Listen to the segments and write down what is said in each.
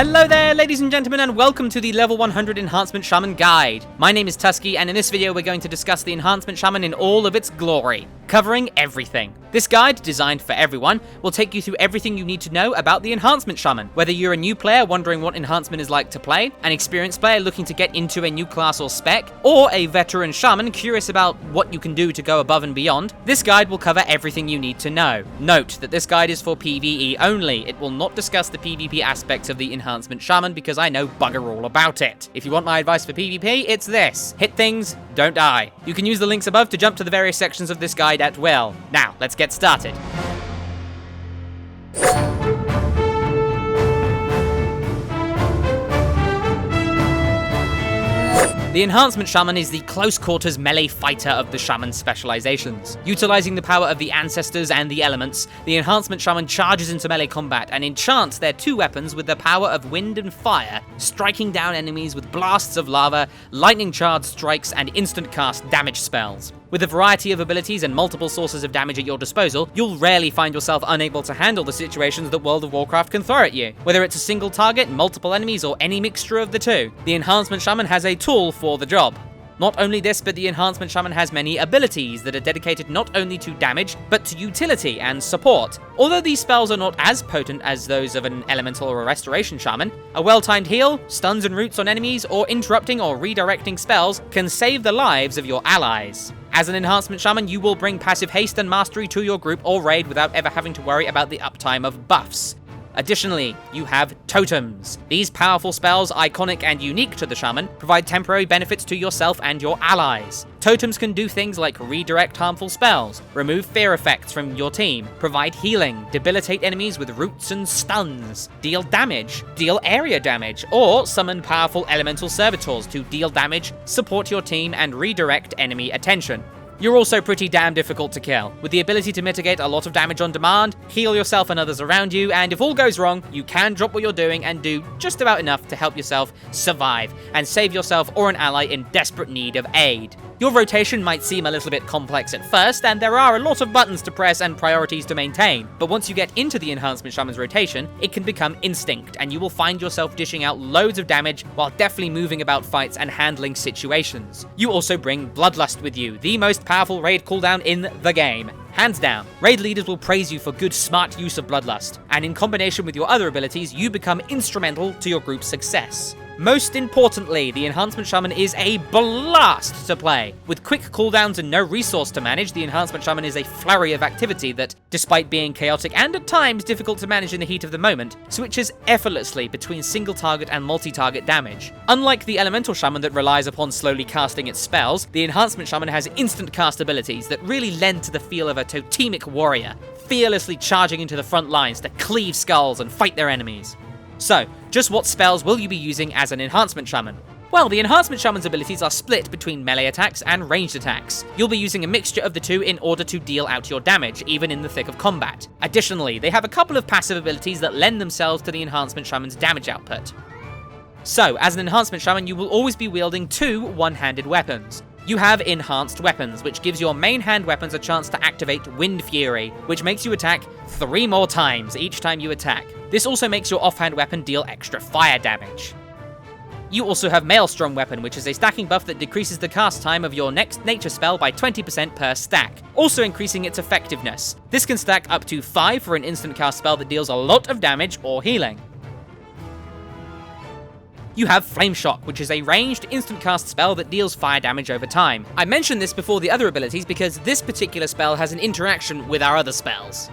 Hello there, ladies and gentlemen, and welcome to the Level 100 Enhancement Shaman Guide. My name is Tuskeh, and in this video we're going to discuss the Enhancement Shaman in all of its glory, covering everything. This guide, designed for everyone, will take you through everything you need to know about the Enhancement Shaman. Whether you're a new player wondering what Enhancement is like to play, an experienced player looking to get into a new class or spec, or a veteran shaman curious about what you can do to go above and beyond, this guide will cover everything you need to know. Note that this guide is for PvE only. It will not discuss the PvP aspects of the Enhancement Shaman because I know bugger all about it. If you want my advice for PvP, it's this: hit things, don't die. You can use the links above to jump to the various sections of this guide at will. Now, let's get started. The Enhancement Shaman is the close quarters melee fighter of the shaman specializations. Utilizing the power of the ancestors and the elements, the Enhancement Shaman charges into melee combat and enchants their two weapons with the power of wind and fire, striking down enemies with blasts of lava, lightning charged strikes, and instant cast damage spells. With a variety of abilities and multiple sources of damage at your disposal, you'll rarely find yourself unable to handle the situations that World of Warcraft can throw at you. Whether it's a single target, multiple enemies, or any mixture of the two, the Enhancement Shaman has a tool for the job. Not only this, but the Enhancement Shaman has many abilities that are dedicated not only to damage, but to utility and support. Although these spells are not as potent as those of an elemental or a restoration shaman, a well-timed heal, stuns and roots on enemies, or interrupting or redirecting spells can save the lives of your allies. As an Enhancement Shaman, you will bring passive haste and mastery to your group or raid without ever having to worry about the uptime of buffs. Additionally, you have totems. These powerful spells, iconic and unique to the shaman, provide temporary benefits to yourself and your allies. Totems can do things like redirect harmful spells, remove fear effects from your team, provide healing, debilitate enemies with roots and stuns, deal damage, deal area damage, or summon powerful elemental servitors to deal damage, support your team, and redirect enemy attention. You're also pretty damn difficult to kill, with the ability to mitigate a lot of damage on demand, heal yourself and others around you, and if all goes wrong, you can drop what you're doing and do just about enough to help yourself survive, and save yourself or an ally in desperate need of aid. Your rotation might seem a little bit complex at first, and there are a lot of buttons to press and priorities to maintain, but once you get into the Enhancement Shaman's rotation, it can become instinct, and you will find yourself dishing out loads of damage while deftly moving about fights and handling situations. You also bring Bloodlust with you, the most powerful raid cooldown in the game. Hands down, raid leaders will praise you for good, smart use of Bloodlust, and in combination with your other abilities, you become instrumental to your group's success. Most importantly, the Enhancement Shaman is a blast to play. With quick cooldowns and no resource to manage, the Enhancement Shaman is a flurry of activity that, despite being chaotic and at times difficult to manage in the heat of the moment, switches effortlessly between single target and multi-target damage. Unlike the Elemental Shaman that relies upon slowly casting its spells, the Enhancement Shaman has instant cast abilities that really lend to the feel of a totemic warrior, fearlessly charging into the front lines to cleave skulls and fight their enemies. So, just what spells will you be using as an Enhancement Shaman? Well, the Enhancement Shaman's abilities are split between melee attacks and ranged attacks. You'll be using a mixture of the two in order to deal out your damage, even in the thick of combat. Additionally, they have a couple of passive abilities that lend themselves to the Enhancement Shaman's damage output. So, as an Enhancement Shaman, you will always be wielding two one-handed weapons. You have Enhanced Weapons, which gives your main hand weapons a chance to activate Wind Fury, which makes you attack 3 more times each time you attack. This also makes your offhand weapon deal extra fire damage. You also have Maelstrom Weapon, which is a stacking buff that decreases the cast time of your next nature spell by 20% per stack, also increasing its effectiveness. This can stack up to 5 for an instant cast spell that deals a lot of damage or healing. You have Flame Shock, which is a ranged, instant cast spell that deals fire damage over time. I mentioned this before the other abilities because this particular spell has an interaction with our other spells.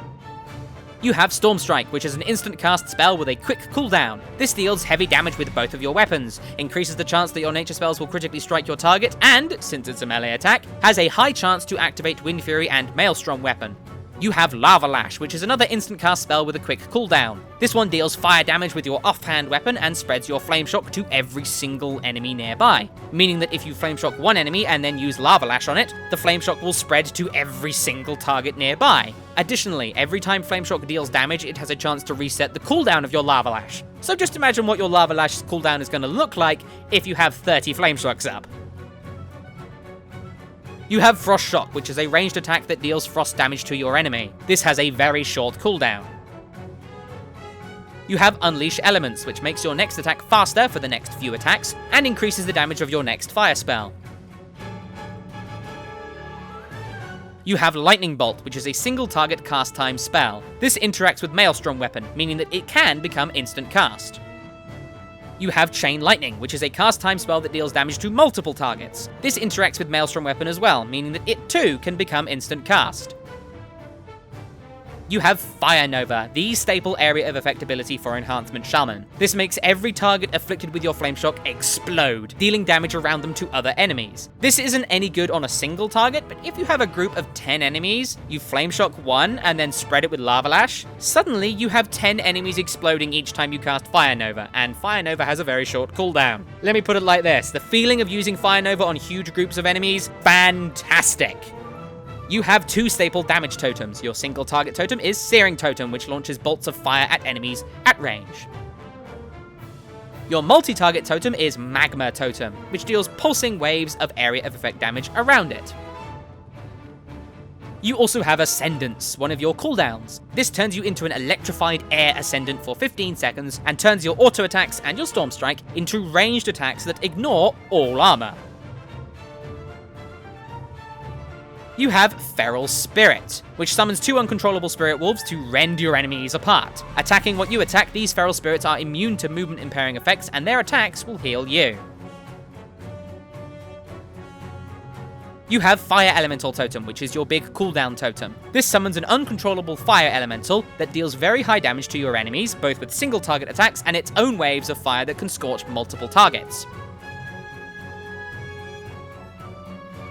You have Storm Strike, which is an instant cast spell with a quick cooldown. This deals heavy damage with both of your weapons, increases the chance that your nature spells will critically strike your target, and, since it's a melee attack, has a high chance to activate Wind Fury and Maelstrom Weapon. You have Lava Lash, which is another instant cast spell with a quick cooldown. This one deals fire damage with your offhand weapon and spreads your Flame Shock to every single enemy nearby, meaning that if you Flame Shock one enemy and then use Lava Lash on it, the Flame Shock will spread to every single target nearby. Additionally, every time Flame Shock deals damage, it has a chance to reset the cooldown of your Lava Lash. So just imagine what your Lava Lash's cooldown is going to look like if you have 30 Flame Shocks up. You have Frost Shock, which is a ranged attack that deals frost damage to your enemy. This has a very short cooldown. You have Unleash Elements, which makes your next attack faster for the next few attacks, and increases the damage of your next fire spell. You have Lightning Bolt, which is a single target cast time spell. This interacts with Maelstrom Weapon, meaning that it can become instant cast. You have Chain Lightning, which is a cast time spell that deals damage to multiple targets. This interacts with Maelstrom Weapon as well, meaning that it too can become instant cast. You have Fire Nova, the staple area of effect ability for Enhancement Shaman. This makes every target afflicted with your Flame Shock explode, dealing damage around them to other enemies. This isn't any good on a single target, but if you have a group of 10 enemies, you Flame Shock one and then spread it with Lava Lash, suddenly you have 10 enemies exploding each time you cast Fire Nova, and Fire Nova has a very short cooldown. Let me put it like this, the feeling of using Fire Nova on huge groups of enemies, fantastic! You have 2 staple damage totems. Your single target totem is Searing Totem, which launches bolts of fire at enemies at range. Your multi-target totem is Magma Totem, which deals pulsing waves of area of effect damage around it. You also have Ascendance, one of your cooldowns. This turns you into an electrified air ascendant for 15 seconds and turns your auto attacks and your Storm Strike into ranged attacks that ignore all armor. You have Feral Spirit, which summons 2 uncontrollable spirit wolves to rend your enemies apart. Attacking what you attack, these feral spirits are immune to movement impairing effects, and their attacks will heal you. You have Fire Elemental Totem, which is your big cooldown totem. This summons an uncontrollable fire elemental that deals very high damage to your enemies, both with single target attacks and its own waves of fire that can scorch multiple targets.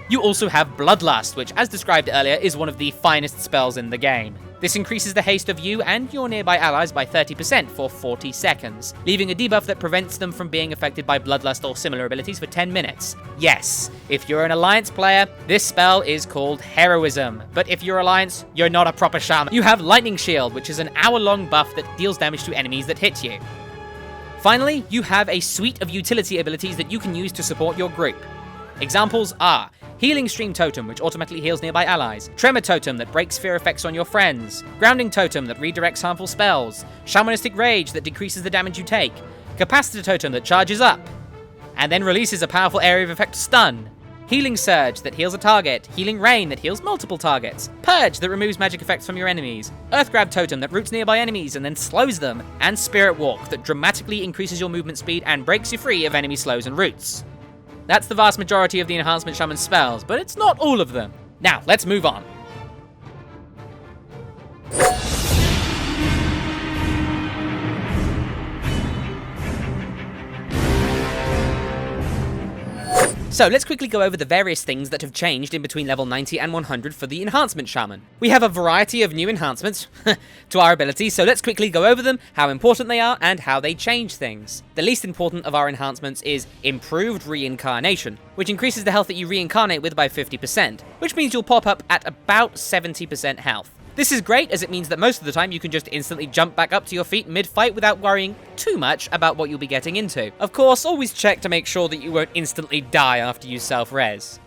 You also have Bloodlust, which, as described earlier, is one of the finest spells in the game. This increases the haste of you and your nearby allies by 30% for 40 seconds, leaving a debuff that prevents them from being affected by Bloodlust or similar abilities for 10 minutes. Yes, if you're an Alliance player, this spell is called Heroism, but if you're Alliance, you're not a proper shaman. You have Lightning Shield, which is an hour-long buff that deals damage to enemies that hit you. Finally, you have a suite of utility abilities that you can use to support your group. Examples are Healing Stream Totem, which automatically heals nearby allies. Tremor Totem, that breaks fear effects on your friends. Grounding Totem, that redirects harmful spells. Shamanistic Rage, that decreases the damage you take. Capacitor Totem, that charges up and then releases a powerful area of effect stun. Healing Surge, that heals a target. Healing Rain, that heals multiple targets. Purge, that removes magic effects from your enemies. Earth Grab Totem, that roots nearby enemies and then slows them. And Spirit Walk, that dramatically increases your movement speed and breaks you free of enemy slows and roots. That's the vast majority of the Enhancement Shaman spells, but it's not all of them. Now, let's move on. So let's quickly go over the various things that have changed in between level 90 and 100 for the Enhancement Shaman. We have a variety of new enhancements to our abilities, so let's quickly go over them, how important they are, and how they change things. The least important of our enhancements is Improved Reincarnation, which increases the health that you reincarnate with by 50%, which means you'll pop up at about 70% health. This is great, as it means that most of the time you can just instantly jump back up to your feet mid-fight without worrying too much about what you'll be getting into. Of course, always check to make sure that you won't instantly die after you self-res.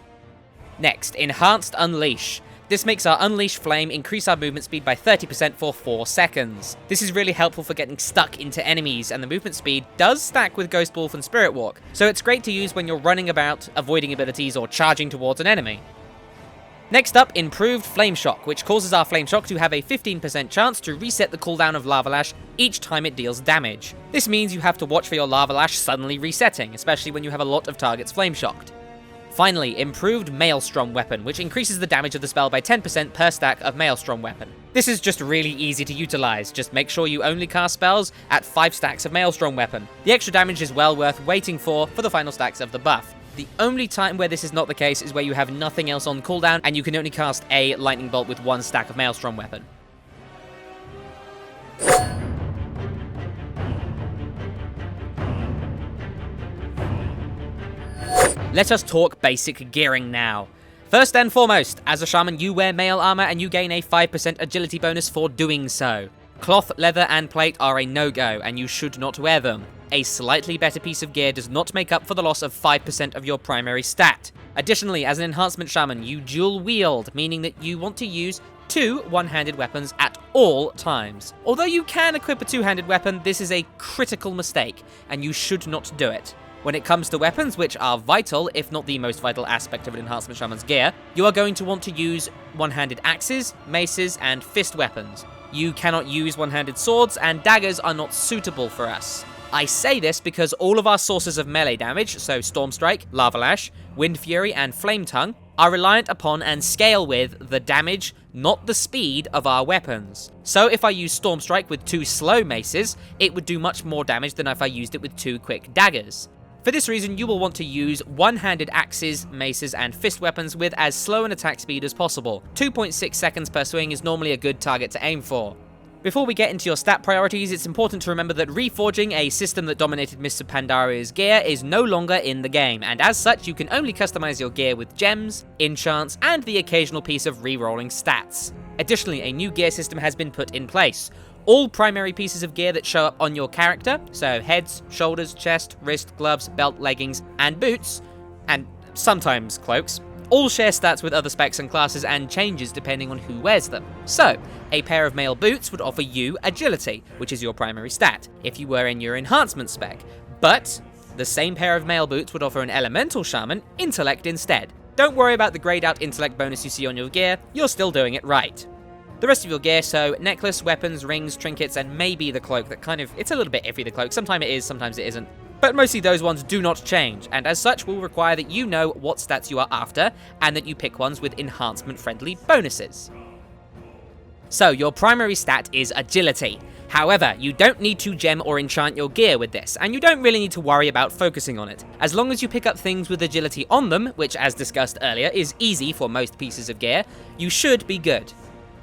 Next, Enhanced Unleash. This makes our Unleash Flame increase our movement speed by 30% for 4 seconds. This is really helpful for getting stuck into enemies, and the movement speed does stack with Ghost Wolf and Spirit Walk, so it's great to use when you're running about, avoiding abilities, or charging towards an enemy. Next up, Improved Flame Shock, which causes our Flame Shock to have a 15% chance to reset the cooldown of Lava Lash each time it deals damage. This means you have to watch for your Lava Lash suddenly resetting, especially when you have a lot of targets Flame Shocked. Finally, Improved Maelstrom Weapon, which increases the damage of the spell by 10% per stack of Maelstrom Weapon. This is just really easy to utilize, just make sure you only cast spells at 5 stacks of Maelstrom Weapon. The extra damage is well worth waiting for the final stacks of the buff. The only time where this is not the case is where you have nothing else on cooldown and you can only cast a Lightning Bolt with 1 stack of Maelstrom Weapon. Let us talk basic gearing now. First and foremost, as a shaman you wear mail armor and you gain a 5% agility bonus for doing so. Cloth, leather and plate are a no-go and you should not wear them. A slightly better piece of gear does not make up for the loss of 5% of your primary stat. Additionally, as an Enhancement Shaman, you dual wield, meaning that you want to use 2 one-handed weapons at all times. Although you can equip a two-handed weapon, this is a critical mistake, and you should not do it. When it comes to weapons, which are vital, if not the most vital aspect of an Enhancement Shaman's gear, you are going to want to use one-handed axes, maces, and fist weapons. You cannot use one-handed swords, and daggers are not suitable for us. I say this because all of our sources of melee damage, so Storm Strike, Lava Lash, Wind Fury, and Flame Tongue, are reliant upon and scale with the damage, not the speed of our weapons. So if I use Storm Strike with 2 slow maces, it would do much more damage than if I used it with 2 quick daggers. For this reason, you will want to use one-handed axes, maces, and fist weapons with as slow an attack speed as possible. 2.6 seconds per swing is normally a good target to aim for. Before we get into your stat priorities, it's important to remember that Reforging, a system that dominated Mists of Pandaria's gear, is no longer in the game, and as such, you can only customize your gear with gems, enchants, and the occasional piece of re-rolling stats. Additionally, a new gear system has been put in place. All primary pieces of gear that show up on your character, so heads, shoulders, chest, wrist, gloves, belt, leggings, and boots, and sometimes cloaks, all share stats with other specs and classes and changes depending on who wears them. So, a pair of male boots would offer you agility, which is your primary stat, if you were in your enhancement spec, but the same pair of male boots would offer an elemental shaman intellect instead. Don't worry about the grayed out intellect bonus you see on your gear, you're still doing it right. The rest of your gear, so necklace, weapons, rings, trinkets, and maybe the cloak that it's a little bit iffy, the cloak. Sometimes it is, sometimes it isn't. But mostly those ones do not change, and as such will require that you know what stats you are after, and that you pick ones with enhancement-friendly bonuses. So your primary stat is agility. However, you don't need to gem or enchant your gear with this, and you don't really need to worry about focusing on it. As long as you pick up things with agility on them, which as discussed earlier is easy for most pieces of gear, you should be good.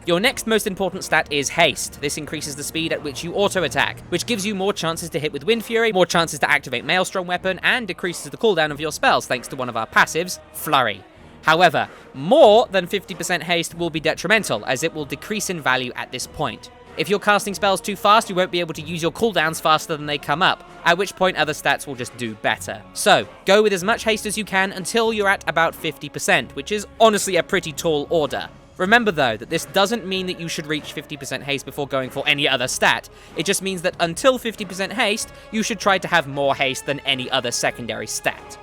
Your next most important stat is haste. This increases the speed at which you auto-attack, which gives you more chances to hit with Wind Fury, more chances to activate Maelstrom Weapon, and decreases the cooldown of your spells thanks to one of our passives, Flurry. However, more than 50% haste will be detrimental, as it will decrease in value at this point. If you're casting spells too fast, you won't be able to use your cooldowns faster than they come up, at which point other stats will just do better. So, go with as much haste as you can until you're at about 50%, which is honestly a pretty tall order. Remember though, that this doesn't mean that you should reach 50% haste before going for any other stat. It just means that until 50% haste, you should try to have more haste than any other secondary stat.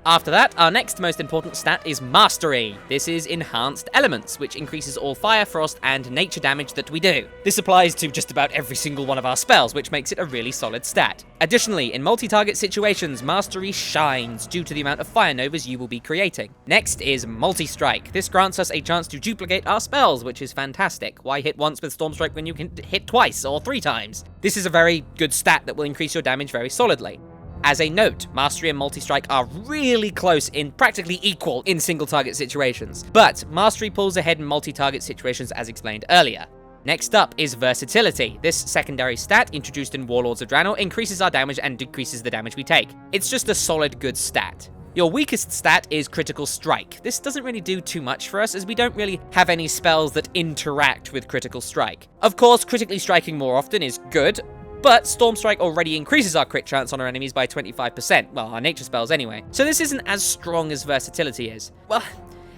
After that, our next most important stat is Mastery. This is Enhanced Elements, which increases all fire, frost, and nature damage that we do. This applies to just about every single one of our spells, which makes it a really solid stat. Additionally, in multi-target situations, Mastery shines due to the amount of fire novas you will be creating. Next is Multi-Strike. This grants us a chance to duplicate our spells, which is fantastic. Why hit once with Storm Strike when you can hit twice or 3 times? This is a very good stat that will increase your damage very solidly. As a note, Mastery and Multi-Strike are really close in practically equal in single-target situations, but Mastery pulls ahead in multi-target situations as explained earlier. Next up is Versatility. This secondary stat, introduced in Warlords of Draenor, increases our damage and decreases the damage we take. It's just a solid good stat. Your weakest stat is Critical Strike. This doesn't really do too much for us, as we don't really have any spells that interact with Critical Strike. Of course, critically striking more often is good, but Storm Strike already increases our crit chance on our enemies by 25%, well, our nature spells anyway. So this isn't as strong as Versatility is. Well,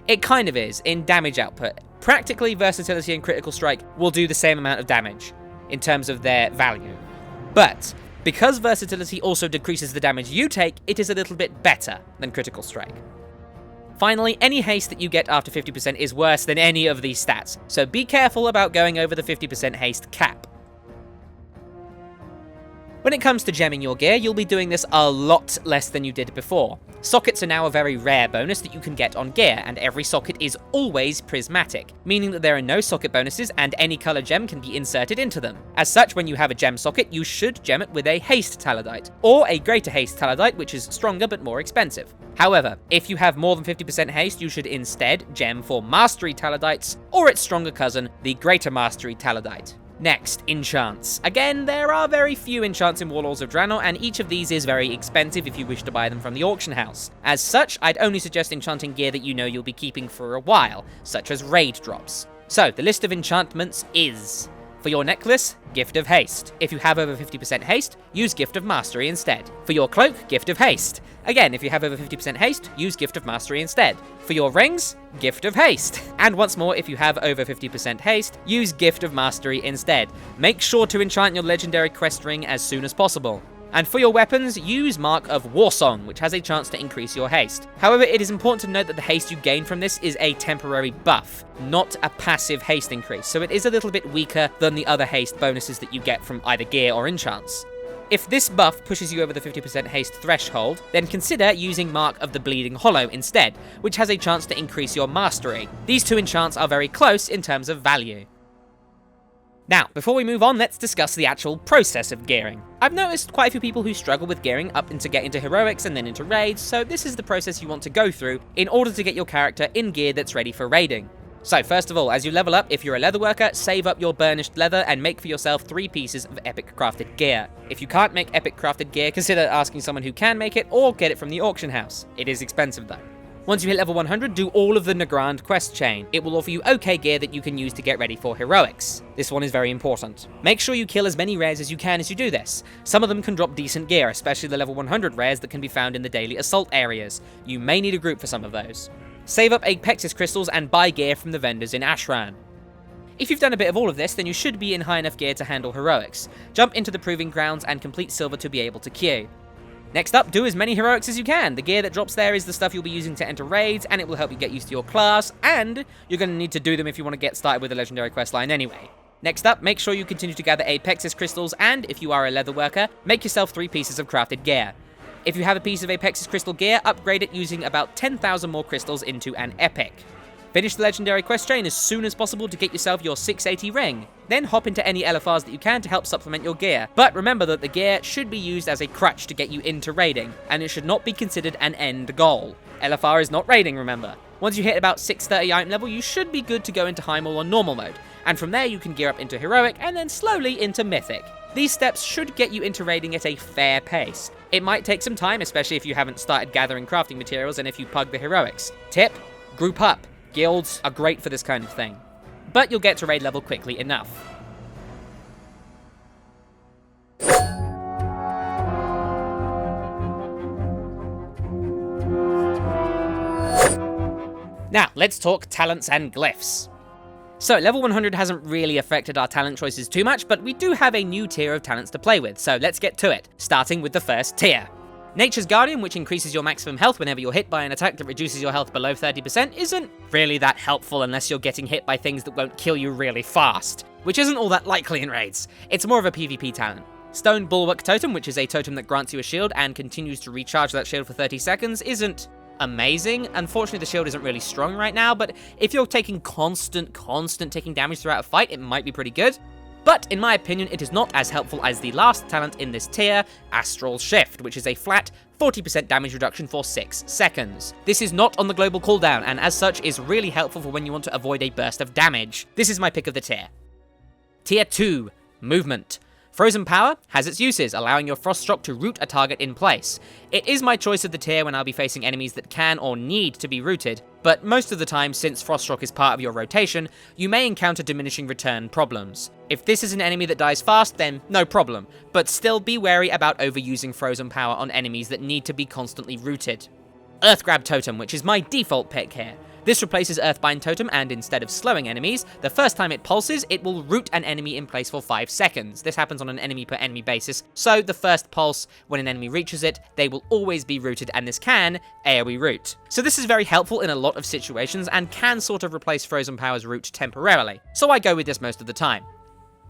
it kind of is, in damage output. Practically, Versatility and Critical Strike will do the same amount of damage, in terms of their value. But, because Versatility also decreases the damage you take, it is a little bit better than Critical Strike. Finally, any haste that you get after 50% is worse than any of these stats, so be careful about going over the 50% haste cap. When it comes to gemming your gear, you'll be doing this a lot less than you did before. Sockets are now a very rare bonus that you can get on gear, and every socket is always prismatic, meaning that there are no socket bonuses and any color gem can be inserted into them. As such, when you have a gem socket, you should gem it with a haste talidite, or a greater haste talidite, which is stronger but more expensive. However, if you have more than 50% haste, you should instead gem for mastery talidites, or its stronger cousin, the greater mastery talidite. Next, enchants. Again, there are very few enchants in Warlords of Draenor, and each of these is very expensive if you wish to buy them from the auction house. As such, I'd only suggest enchanting gear that you know you'll be keeping for a while, such as raid drops. So, the list of enchantments is For your necklace, Gift of Haste. If you have over 50% haste, use Gift of Mastery instead. For your cloak, Gift of Haste. Again, if you have over 50% haste, use Gift of Mastery instead. For your rings, Gift of Haste. And once more, if you have over 50% haste, use Gift of Mastery instead. Make sure to enchant your legendary quest ring as soon as possible. And for your weapons, use Mark of Warsong, which has a chance to increase your haste. However, it is important to note that the haste you gain from this is a temporary buff, not a passive haste increase, so it is a little bit weaker than the other haste bonuses that you get from either gear or enchants. If this buff pushes you over the 50% haste threshold, then consider using Mark of the Bleeding Hollow instead, which has a chance to increase your mastery. These two enchants are very close in terms of value. Now, before we move on, let's discuss the actual process of gearing. I've noticed quite a few people who struggle with gearing up to get into heroics and then into raids, so this is the process you want to go through in order to get your character in gear that's ready for raiding. So first of all, as you level up, if you're a leatherworker, save up your burnished leather and make for yourself 3 pieces of epic crafted gear. If you can't make epic crafted gear, consider asking someone who can make it or get it from the auction house. It is expensive though. Once you hit level 100, do all of the Nagrand quest chain. It will offer you okay gear that you can use to get ready for heroics. This one is very important. Make sure you kill as many rares as you can as you do this. Some of them can drop decent gear, especially the level 100 rares that can be found in the daily assault areas. You may need a group for some of those. Save up Apexis crystals and buy gear from the vendors in Ashran. If you've done a bit of all of this, then you should be in high enough gear to handle heroics. Jump into the proving grounds and complete silver to be able to queue. Next up, do as many heroics as you can. The gear that drops there is the stuff you'll be using to enter raids, and it will help you get used to your class, and you're going to need to do them if you want to get started with a legendary questline anyway. Next up, make sure you continue to gather Apexis crystals, and if you are a leatherworker, make yourself 3 pieces of crafted gear. If you have a piece of Apexis crystal gear, upgrade it using about 10,000 more crystals into an epic. Finish the legendary quest chain as soon as possible to get yourself your 680 ring. Then hop into any LFRs that you can to help supplement your gear. But remember that the gear should be used as a crutch to get you into raiding, and it should not be considered an end goal. LFR is not raiding, remember. Once you hit about 630 item level, you should be good to go into high mode or normal mode, and from there you can gear up into heroic and then slowly into mythic. These steps should get you into raiding at a fair pace. It might take some time, especially if you haven't started gathering crafting materials and if you pug the heroics. Tip: group up. Guilds are great for this kind of thing. But you'll get to raid level quickly enough. Now, let's talk talents and glyphs. So, level 100 hasn't really affected our talent choices too much, but we do have a new tier of talents to play with, so let's get to it, starting with the first tier. Nature's Guardian, which increases your maximum health whenever you're hit by an attack that reduces your health below 30%, isn't really that helpful unless you're getting hit by things that won't kill you really fast, which isn't all that likely in raids. It's more of a PvP talent. Stone Bulwark Totem, which is a totem that grants you a shield and continues to recharge that shield for 30 seconds, isn't amazing. Unfortunately, the shield isn't really strong right now, but if you're taking constant taking damage throughout a fight, it might be pretty good. But in my opinion, it is not as helpful as the last talent in this tier, Astral Shift, which is a flat 40% damage reduction for 6 seconds. This is not on the global cooldown, and as such is really helpful for when you want to avoid a burst of damage. This is my pick of the tier. Tier 2, Movement. Frozen Power has its uses, allowing your Frost Shock to root a target in place. It is my choice of the tier when I'll be facing enemies that can or need to be rooted, but most of the time, since Frost Shock is part of your rotation, you may encounter diminishing return problems. If this is an enemy that dies fast, then no problem, but still be wary about overusing Frozen Power on enemies that need to be constantly rooted. Earth Grab Totem, which is my default pick here. This replaces Earthbind Totem, and instead of slowing enemies, the first time it pulses, it will root an enemy in place for 5 seconds. This happens on an enemy per enemy basis, so the first pulse, when an enemy reaches it, they will always be rooted, and this can AoE root. So this is very helpful in a lot of situations, and can sort of replace Frozen Power's root temporarily, so I go with this most of the time.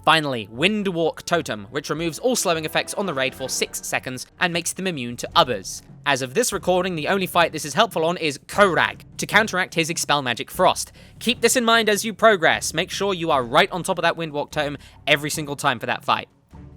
Finally, Wind Walk Totem, which removes all slowing effects on the raid for 6 seconds and makes them immune to others. As of this recording, the only fight this is helpful on is Korag, to counteract his Expel Magic Frost. Keep this in mind as you progress. Make sure you are right on top of that Windwalk Totem every single time for that fight.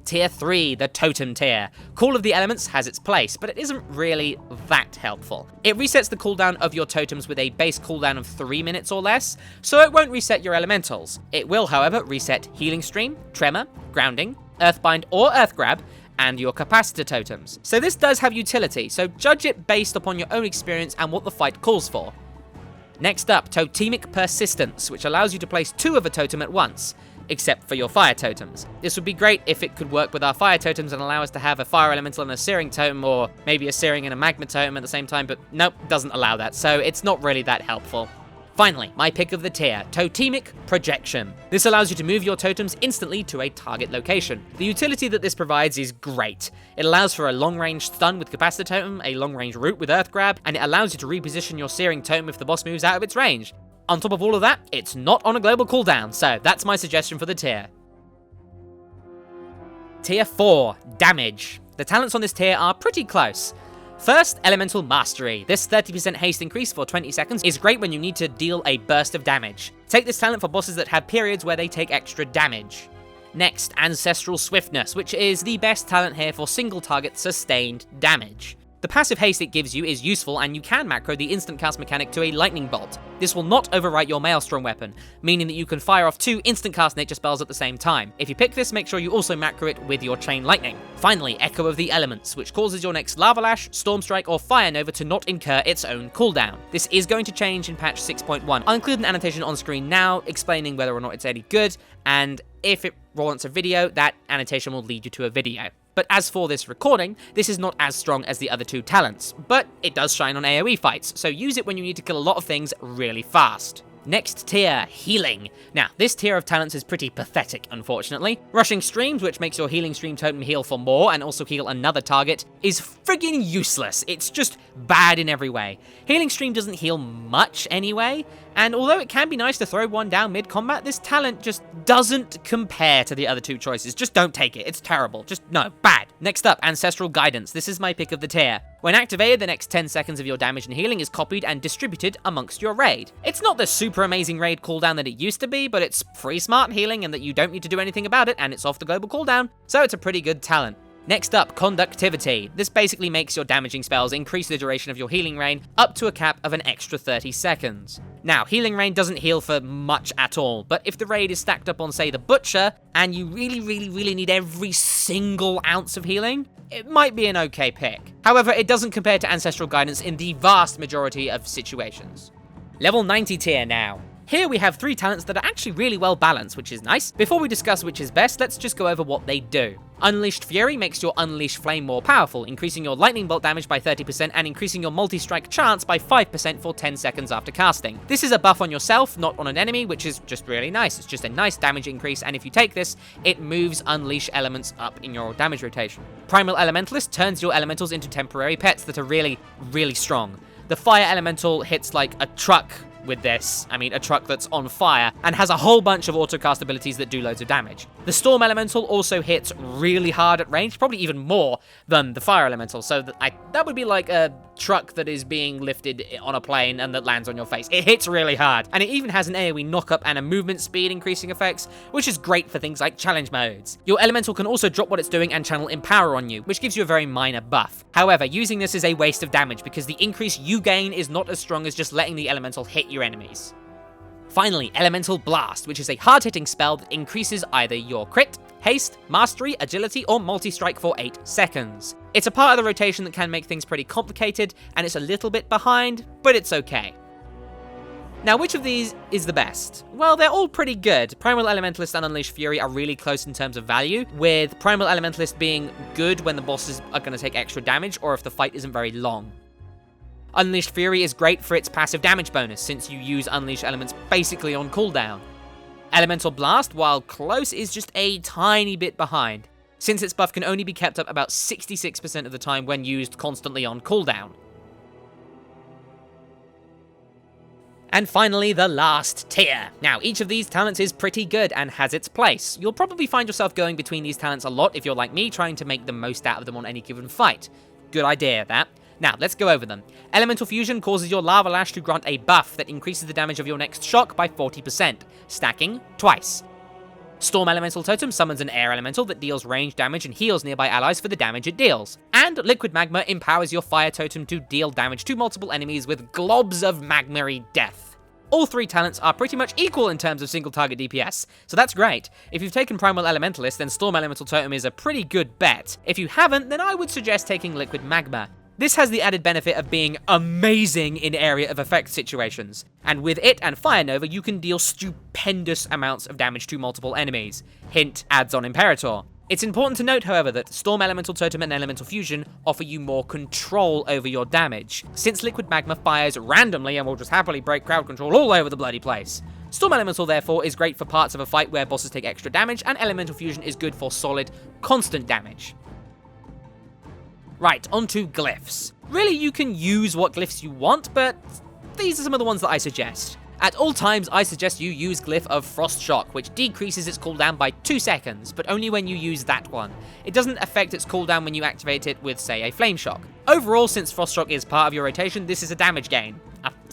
Tier 3, the Totem tier. Call of the Elements has its place, but it isn't really that helpful. It resets the cooldown of your totems with a base cooldown of 3 minutes or less, so it won't reset your elementals. It will, however, reset Healing Stream, Tremor, Grounding, Earthbind or Earth Grab, and your capacitor totems. So this does have utility, so judge it based upon your own experience and what the fight calls for. Next up, Totemic Persistence, which allows you to place 2 of a totem at once. except for your fire totems. This would be great if it could work with our fire totems and allow us to have a fire elemental and a searing totem, or maybe a searing and a magma totem at the same time, but nope, doesn't allow that, so it's not really that helpful. Finally, my pick of the tier, Totemic Projection. This allows you to move your totems instantly to a target location. The utility that this provides is great. It allows for a long-range stun with Capacitor Totem, a long-range root with Earth Grab, and it allows you to reposition your Searing Totem if the boss moves out of its range. On top of all of that, it's not on a global cooldown, so that's my suggestion for the tier. Tier 4, Damage. The talents on this tier are pretty close. First, Elemental Mastery. This 30% haste increase for 20 seconds is great when you need to deal a burst of damage. Take this talent for bosses that have periods where they take extra damage. Next, Ancestral Swiftness, which is the best talent here for single target sustained damage. The passive haste it gives you is useful, and you can macro the instant cast mechanic to a lightning bolt. This will not overwrite your Maelstrom weapon, meaning that you can fire off 2 instant cast nature spells at the same time. If you pick this, make sure you also macro it with your chain lightning. Finally, Echo of the Elements, which causes your next Lava Lash, Storm Strike, or Fire Nova to not incur its own cooldown. This is going to change in patch 6.1. I'll include an annotation on screen now explaining whether or not it's any good, and if it warrants a video, that annotation will lead you to a video. But as for this recording, this is not as strong as the other 2 talents, but it does shine on AoE fights, so use it when you need to kill a lot of things really fast. Next tier, Healing. Now, this tier of talents is pretty pathetic, unfortunately. Rushing Streams, which makes your Healing Stream totem heal for more and also heal another target, is friggin' useless. It's just bad in every way. Healing Stream doesn't heal much anyway, and although it can be nice to throw one down mid-combat, this talent just doesn't compare to the other 2 choices. Just don't take it. It's terrible. Just, no, bad. Next up, Ancestral Guidance. This is my pick of the tier. When activated, the next 10 seconds of your damage and healing is copied and distributed amongst your raid. It's not the super amazing raid cooldown that it used to be, but it's free smart healing and that you don't need to do anything about it, and it's off the global cooldown, so it's a pretty good talent. Next up, Conductivity. This basically makes your damaging spells increase the duration of your healing rain up to a cap of an extra 30 seconds. Now, healing rain doesn't heal for much at all, but if the raid is stacked up on, say, the Butcher, and you really need every single ounce of healing, it might be an okay pick. However, it doesn't compare to Ancestral Guidance in the vast majority of situations. Level 90 tier now. Here we have 3 talents that are actually really well balanced, which is nice. Before we discuss which is best, let's just go over what they do. Unleashed Fury makes your Unleashed Flame more powerful, increasing your lightning bolt damage by 30% and increasing your multi-strike chance by 5% for 10 seconds after casting. This is a buff on yourself, not on an enemy, which is just really nice. It's just a nice damage increase, and if you take this, it moves Unleash elements up in your damage rotation. Primal Elementalist turns your elementals into temporary pets that are really strong. The Fire Elemental hits like a truck with this. I mean, a truck that's on fire, and has a whole bunch of autocast abilities that do loads of damage. The Storm Elemental also hits really hard at range, probably even more than the Fire Elemental, so that would be like a truck that is being lifted on a plane and that lands on your face. It hits really hard, and it even has an AoE knockup and a movement speed increasing effects, which is great for things like challenge modes. Your Elemental can also drop what it's doing and channel Empower on you, which gives you a very minor buff. However, using this is a waste of damage because the increase you gain is not as strong as just letting the Elemental hit your enemies. Finally, Elemental Blast, which is a hard-hitting spell that increases either your crit, haste, mastery, agility, or multi-strike for 8 seconds. It's a part of the rotation that can make things pretty complicated, and it's a little bit behind, but it's okay. Now, which of these is the best? Well, they're all pretty good. Primal Elementalist and Unleashed Fury are really close in terms of value, with Primal Elementalist being good when the bosses are going to take extra damage, or if the fight isn't very long. Unleashed Fury is great for its passive damage bonus, since you use Unleash elements basically on cooldown. Elemental Blast, while close, is just a tiny bit behind, since its buff can only be kept up about 66% of the time when used constantly on cooldown. And finally, the last tier. Now, each of these talents is pretty good and has its place. You'll probably find yourself going between these talents a lot if you're like me, trying to make the most out of them on any given fight. Good idea, that. Now, let's go over them. Elemental Fusion causes your Lava Lash to grant a buff that increases the damage of your next shock by 40%, stacking twice. Storm Elemental Totem summons an air elemental that deals range damage and heals nearby allies for the damage it deals. And Liquid Magma empowers your Fire Totem to deal damage to multiple enemies with globs of magma-y death. All 3 talents are pretty much equal in terms of single target DPS, so that's great. If you've taken Primal Elementalist, then Storm Elemental Totem is a pretty good bet. If you haven't, then I would suggest taking Liquid Magma. This has the added benefit of being amazing in area of effect situations, and with it and Fire Nova you can deal stupendous amounts of damage to multiple enemies. Hint, adds-on Imperator. It's important to note, however, that Storm Elemental Totem and Elemental Fusion offer you more control over your damage, since Liquid Magma fires randomly and will just happily break crowd control all over the bloody place. Storm Elemental, therefore, is great for parts of a fight where bosses take extra damage, and Elemental Fusion is good for solid, constant damage. Right, onto glyphs. Really, you can use what glyphs you want, but these are some of the ones that I suggest. At all times, I suggest you use Glyph of Frost Shock, which decreases its cooldown by 2 seconds, but only when you use that one. It doesn't affect its cooldown when you activate it with, say, a Flame Shock. Overall, since Frost Shock is part of your rotation, this is a damage gain.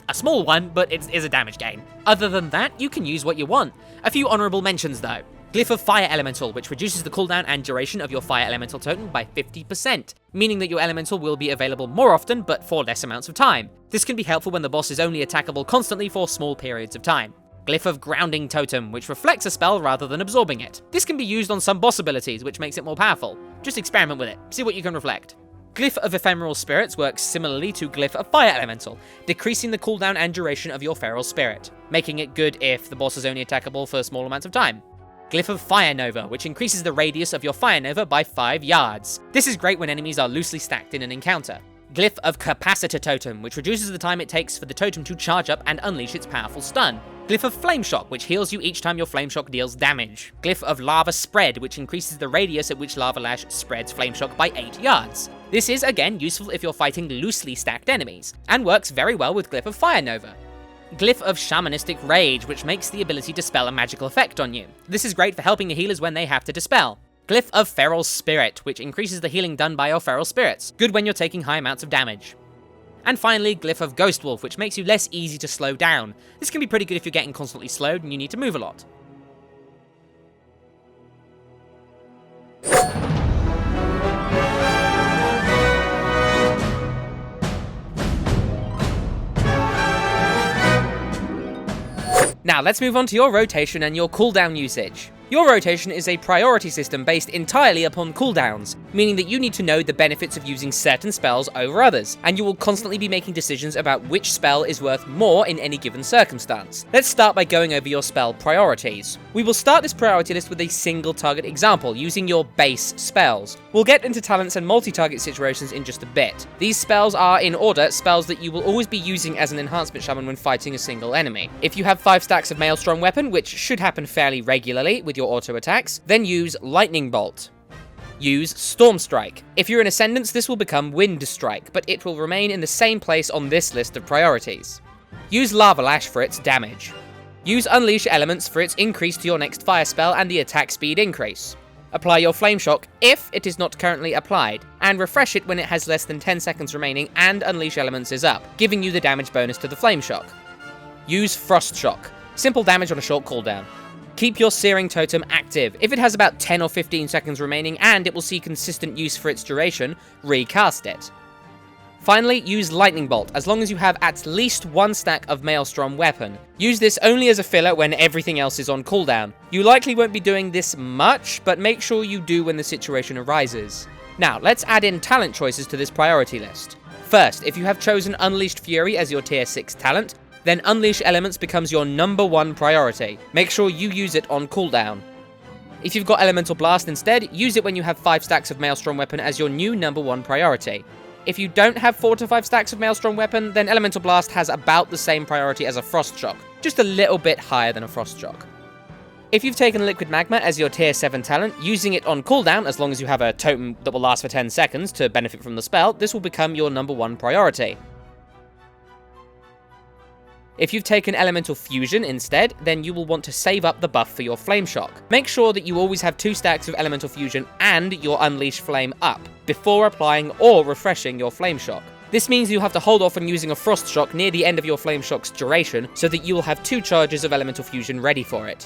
A small one, but it is a damage gain. Other than that, you can use what you want. A few honourable mentions though. Glyph of Fire Elemental, which reduces the cooldown and duration of your Fire Elemental totem by 50%, meaning that your Elemental will be available more often, but for less amounts of time. This can be helpful when the boss is only attackable constantly for small periods of time. Glyph of Grounding Totem, which reflects a spell rather than absorbing it. This can be used on some boss abilities, which makes it more powerful. Just experiment with it, see what you can reflect. Glyph of Ephemeral Spirits works similarly to Glyph of Fire Elemental, decreasing the cooldown and duration of your Feral Spirit, making it good if the boss is only attackable for small amounts of time. Glyph of Fire Nova, which increases the radius of your Fire Nova by 5 yards. This is great when enemies are loosely stacked in an encounter. Glyph of Capacitor Totem, which reduces the time it takes for the totem to charge up and unleash its powerful stun. Glyph of Flame Shock, which heals you each time your Flame Shock deals damage. Glyph of Lava Spread, which increases the radius at which Lava Lash spreads Flame Shock by 8 yards. This is, again, useful if you're fighting loosely stacked enemies, and works very well with Glyph of Fire Nova. Glyph of Shamanistic Rage, which makes the ability to dispel a magical effect on you. This is great for helping the healers when they have to dispel. Glyph of Feral Spirit, which increases the healing done by your feral spirits. Good when you're taking high amounts of damage. And finally, Glyph of Ghost Wolf, which makes you less easy to slow down. This can be pretty good if you're getting constantly slowed and you need to move a lot. Now let's move on to your rotation and your cooldown usage. Your rotation is a priority system based entirely upon cooldowns, meaning that you need to know the benefits of using certain spells over others, and you will constantly be making decisions about which spell is worth more in any given circumstance. Let's start by going over your spell priorities. We will start this priority list with a single target example, using your base spells. We'll get into talents and multi-target situations in just a bit. These spells are, in order, spells that you will always be using as an Enhancement Shaman when fighting a single enemy. If you have 5 stacks of Maelstrom Weapon, which should happen fairly regularly with your auto attacks, then use Lightning Bolt. Use Storm Strike. If you're in Ascendance, this will become Wind Strike, but it will remain in the same place on this list of priorities. Use Lava Lash for its damage. Use Unleash Elements for its increase to your next fire spell and the attack speed increase. Apply your Flame Shock if it is not currently applied, and refresh it when it has less than 10 seconds remaining and Unleash Elements is up, giving you the damage bonus to the Flame Shock. Use Frost Shock. Simple damage on a short cooldown. Keep your Searing Totem active. If it has about 10 or 15 seconds remaining and it will see consistent use for its duration, recast it. Finally, use Lightning Bolt, as long as you have at least 1 stack of Maelstrom Weapon. Use this only as a filler when everything else is on cooldown. You likely won't be doing this much, but make sure you do when the situation arises. Now, let's add in talent choices to this priority list. First, if you have chosen Unleashed Fury as your tier 6 talent, then Unleash Elements becomes your #1 priority. Make sure you use it on cooldown. If you've got Elemental Blast instead, use it when you have 5 stacks of Maelstrom Weapon as your new #1 priority. If you don't have 4 to 5 stacks of Maelstrom Weapon, then Elemental Blast has about the same priority as a Frost Shock, just a little bit higher than a Frost Shock. If you've taken Liquid Magma as your tier 7 talent, using it on cooldown, as long as you have a totem that will last for 10 seconds to benefit from the spell, this will become your #1 priority. If you've taken Elemental Fusion instead, then you will want to save up the buff for your Flame Shock. Make sure that you always have 2 stacks of Elemental Fusion and your Unleash Flame up, before applying or refreshing your Flame Shock. This means you'll have to hold off on using a Frost Shock near the end of your Flame Shock's duration, so that you will have 2 charges of Elemental Fusion ready for it.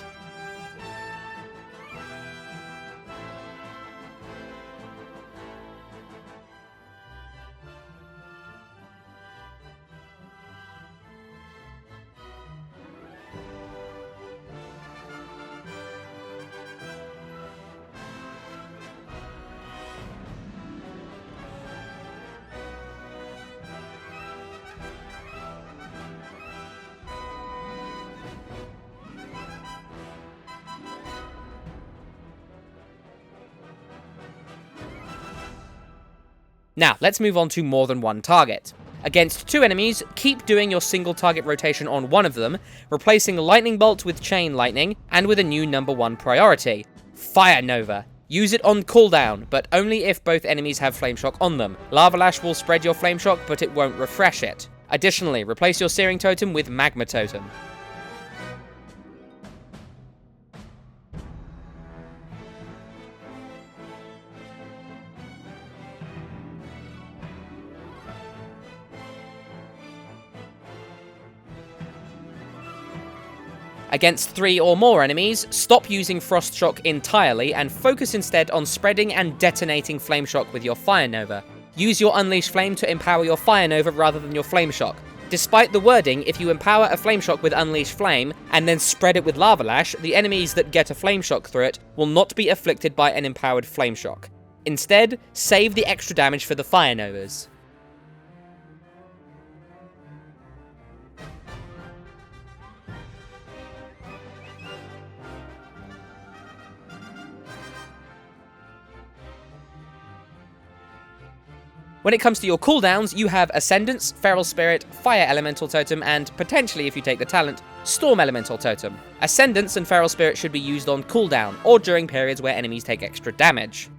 Now, let's move on to more than one target. Against 2 enemies, keep doing your single target rotation on one of them, replacing Lightning Bolt with Chain Lightning, and with a new number 1 priority, Fire Nova. Use it on cooldown, but only if both enemies have Flame Shock on them. Lava Lash will spread your Flame Shock, but it won't refresh it. Additionally, replace your Searing Totem with Magma Totem. Against 3 or more enemies, stop using Frost Shock entirely and focus instead on spreading and detonating Flame Shock with your Fire Nova. Use your Unleash Flame to empower your Fire Nova rather than your Flame Shock. Despite the wording, if you empower a Flame Shock with Unleash Flame and then spread it with Lava Lash, the enemies that get a Flame Shock through it will not be afflicted by an empowered Flame Shock. Instead, save the extra damage for the Fire Novas. When it comes to your cooldowns, you have Ascendance, Feral Spirit, Fire Elemental Totem, and, potentially if you take the talent, Storm Elemental Totem. Ascendance and Feral Spirit should be used on cooldown, or during periods where enemies take extra damage.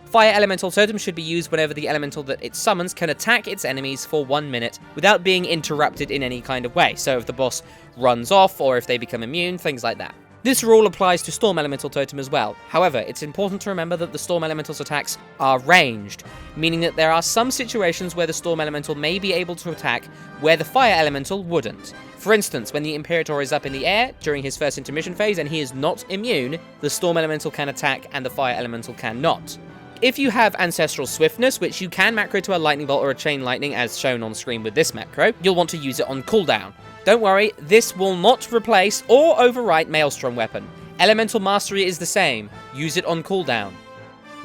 Fire Elemental Totem should be used whenever the elemental that it summons can attack its enemies for 1 minute without being interrupted in any kind of way, so if the boss runs off or if they become immune, things like that. This rule applies to Storm Elemental Totem as well. However, it's important to remember that the Storm Elemental's attacks are ranged, meaning that there are some situations where the Storm Elemental may be able to attack where the Fire Elemental wouldn't. For instance, when the Imperator is up in the air during his first intermission phase and he is not immune, the Storm Elemental can attack and the Fire Elemental cannot. If you have Ancestral Swiftness, which you can macro to a Lightning Bolt or a Chain Lightning as shown on screen with this macro, you'll want to use it on cooldown. Don't worry, this will not replace or overwrite Maelstrom Weapon. Elemental Mastery is the same. Use it on cooldown.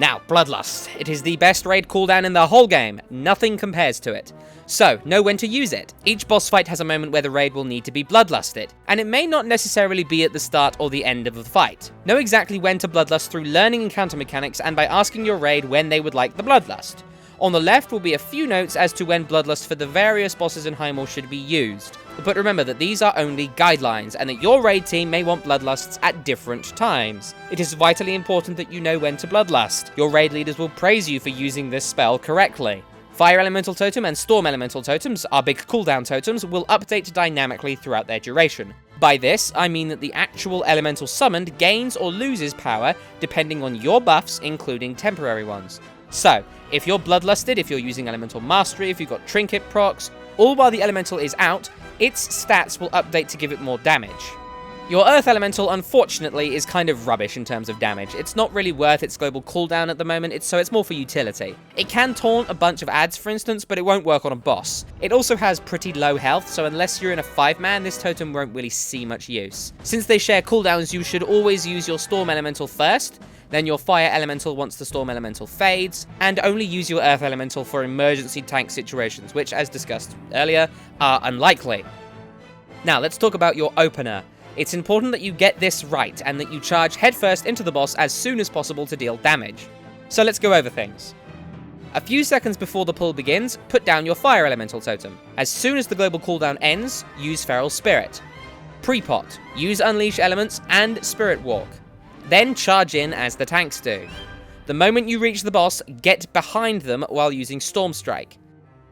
Now, Bloodlust. It is the best raid cooldown in the whole game. Nothing compares to it. So, know when to use it. Each boss fight has a moment where the raid will need to be bloodlusted, and it may not necessarily be at the start or the end of the fight. Know exactly when to bloodlust through learning encounter mechanics and by asking your raid when they would like the bloodlust. On the left will be a few notes as to when bloodlust for the various bosses in Highmoor should be used. But remember that these are only guidelines, and that your raid team may want bloodlusts at different times. It is vitally important that you know when to bloodlust. Your raid leaders will praise you for using this spell correctly. Fire Elemental Totem and Storm Elemental Totems, our big cooldown totems, will update dynamically throughout their duration. By this, I mean that the actual elemental summoned gains or loses power depending on your buffs, including temporary ones. So, if you're bloodlusted, if you're using Elemental Mastery, if you've got Trinket procs, all while the elemental is out, its stats will update to give it more damage. Your Earth Elemental, unfortunately, is kind of rubbish in terms of damage. It's not really worth its global cooldown at the moment, so it's more for utility. It can taunt a bunch of adds, for instance, but it won't work on a boss. It also has pretty low health, so unless you're in a 5-man, this totem won't really see much use. Since they share cooldowns, you should always use your Storm Elemental first, then your Fire Elemental once the Storm Elemental fades, and only use your Earth Elemental for emergency tank situations, which, as discussed earlier, are unlikely. Now, let's talk about your opener. It's important that you get this right, and that you charge headfirst into the boss as soon as possible to deal damage. So let's go over things. A few seconds before the pull begins, put down your Fire Elemental Totem. As soon as the global cooldown ends, use Feral Spirit. Pre-pot, use Unleash Elements and Spirit Walk. Then charge in as the tanks do. The moment you reach the boss, get behind them while using Storm Strike.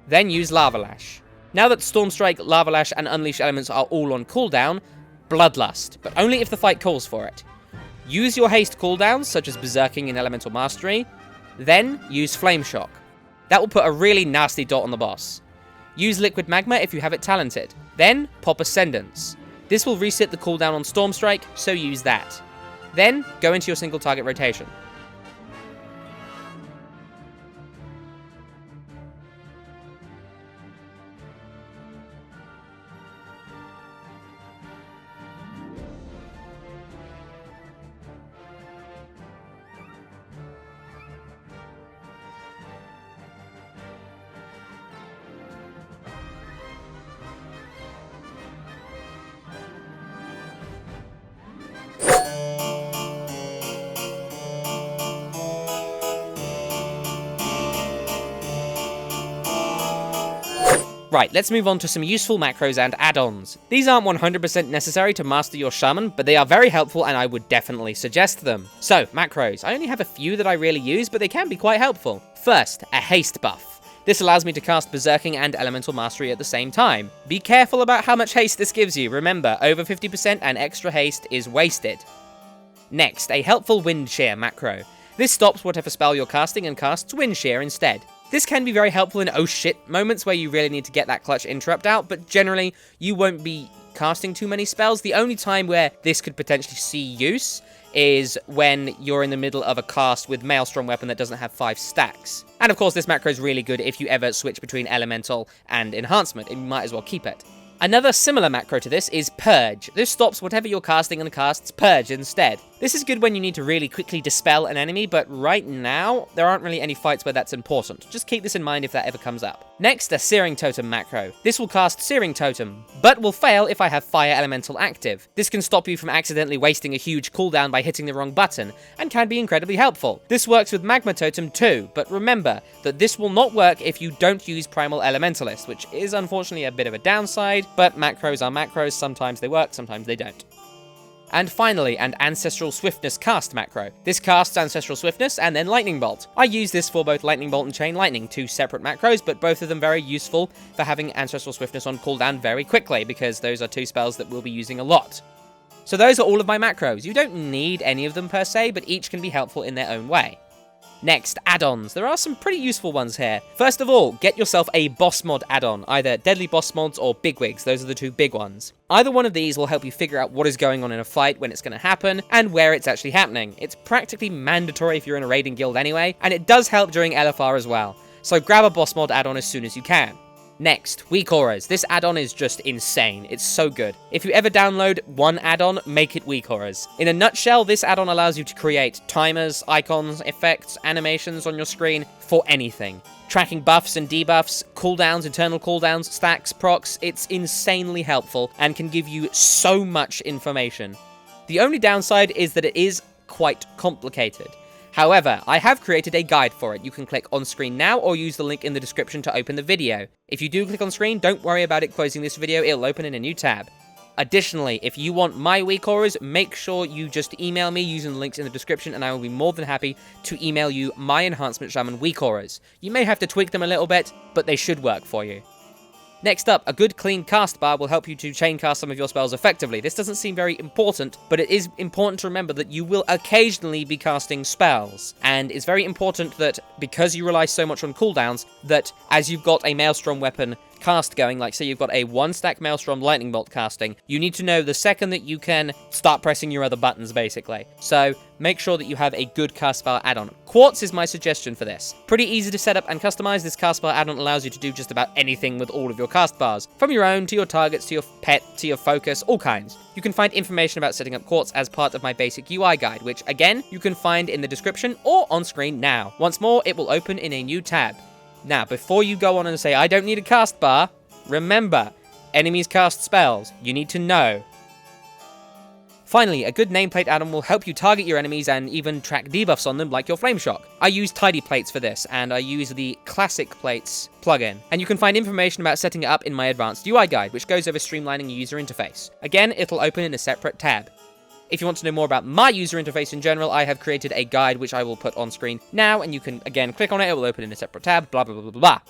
Then use Lava Lash. Now that Storm Strike, Lava Lash, and Unleash Elements are all on cooldown, Bloodlust, but only if the fight calls for it. Use your haste cooldowns, such as Berserking and Elemental Mastery, then use Flame Shock. That will put a really nasty dot on the boss. Use Liquid Magma if you have it talented. Then pop Ascendance. This will reset the cooldown on Storm Strike, so use that. Then go into your single target rotation. Right, let's move on to some useful macros and add-ons. These aren't 100% necessary to master your shaman, but they are very helpful and I would definitely suggest them. So, macros. I only have a few that I really use, but they can be quite helpful. First, a haste buff. This allows me to cast Berserking and Elemental Mastery at the same time. Be careful about how much haste this gives you. Remember, over 50% and extra haste is wasted. Next, a helpful Wind Shear macro. This stops whatever spell you're casting and casts Wind Shear instead. This can be very helpful in oh shit moments where you really need to get that clutch interrupt out, but generally, you won't be casting too many spells. The only time where this could potentially see use is when you're in the middle of a cast with Maelstrom weapon that doesn't have 5 stacks. And of course, this macro is really good if you ever switch between Elemental and Enhancement, and you might as well keep it. Another similar macro to this is Purge. This stops whatever you're casting and casts Purge instead. This is good when you need to really quickly dispel an enemy, but right now, there aren't really any fights where that's important. Just keep this in mind if that ever comes up. Next, a SEARING Totem macro. This will cast SEARING Totem, but will fail if I have Fire Elemental active. This can stop you from accidentally wasting a huge cooldown by hitting the wrong button, and can be incredibly helpful. This works with Magma Totem too, but remember that this will not work if you don't use Primal Elementalist, which is unfortunately a bit of a downside, but macros are macros, sometimes they work, sometimes they don't. And finally, an Ancestral Swiftness cast macro. This casts Ancestral Swiftness and then Lightning Bolt. I use this for both Lightning Bolt and Chain Lightning, two separate macros, but both of them very useful for having Ancestral Swiftness on cooldown very quickly, because those are two spells that we'll be using a lot. So those are all of my macros. You don't need any of them per se, but each can be helpful in their own way. Next, add-ons. There are some pretty useful ones here. First of all, get yourself a boss mod add-on, either Deadly Boss Mods or Bigwigs. Those are the two big ones. Either one of these will help you figure out what is going on in a fight, when it's going to happen, and where it's actually happening. It's practically mandatory if you're in a raiding guild anyway, and it does help during LFR as well. So grab a boss mod add-on as soon as you can. Next, Weak Auras. This add-on is just insane. It's so good. If you ever download one add-on, make it Weak Auras. In a nutshell, this add-on allows you to create timers, icons, effects, animations on your screen for anything. Tracking buffs and debuffs, cooldowns, internal cooldowns, stacks, procs. It's insanely helpful and can give you so much information. The only downside is that it is quite complicated. However, I have created a guide for it. You can click on screen now or use the link in the description to open the video. If you do click on screen, don't worry about it closing this video, it'll open in a new tab. Additionally, if you want my weak auras, make sure you just email me using the links in the description and I will be more than happy to email you my Enhancement Shaman weak auras. You may have to tweak them a little bit, but they should work for you. Next up, a good clean cast bar will help you to chain cast some of your spells effectively. This doesn't seem very important, but it is important to remember that you will occasionally be casting spells. And it's very important that, because you rely so much on cooldowns, that as you've got a Maelstrom weapon cast going, like say you've got a 1-stack Maelstrom Lightning Bolt casting, you need to know the second that you can start pressing your other buttons, basically. So make sure that you have a good cast bar add-on. Quartz is my suggestion for this. Pretty easy to set up and customize. This cast bar add-on allows you to do just about anything with all of your cast bars, from your own to your targets to your pet to your focus, all kinds. You can find information about setting up Quartz as part of my basic UI guide, which again you can find in the description or on screen now. Once more, it will open in a new tab. Now, before you go on and say, I don't need a cast bar, remember, enemies cast spells. You need to know. Finally, a good nameplate add-on will help you target your enemies and even track debuffs on them, like your Flame Shock. I use Tidy Plates for this, and I use the Classic Plates plugin. And you can find information about setting it up in my advanced UI guide, which goes over streamlining your user interface. Again, it'll open in a separate tab. If you want to know more about my user interface in general, I have created a guide which I will put on screen now, and you can, again, click on it, it will open in a separate tab, blah, blah, blah, blah, blah.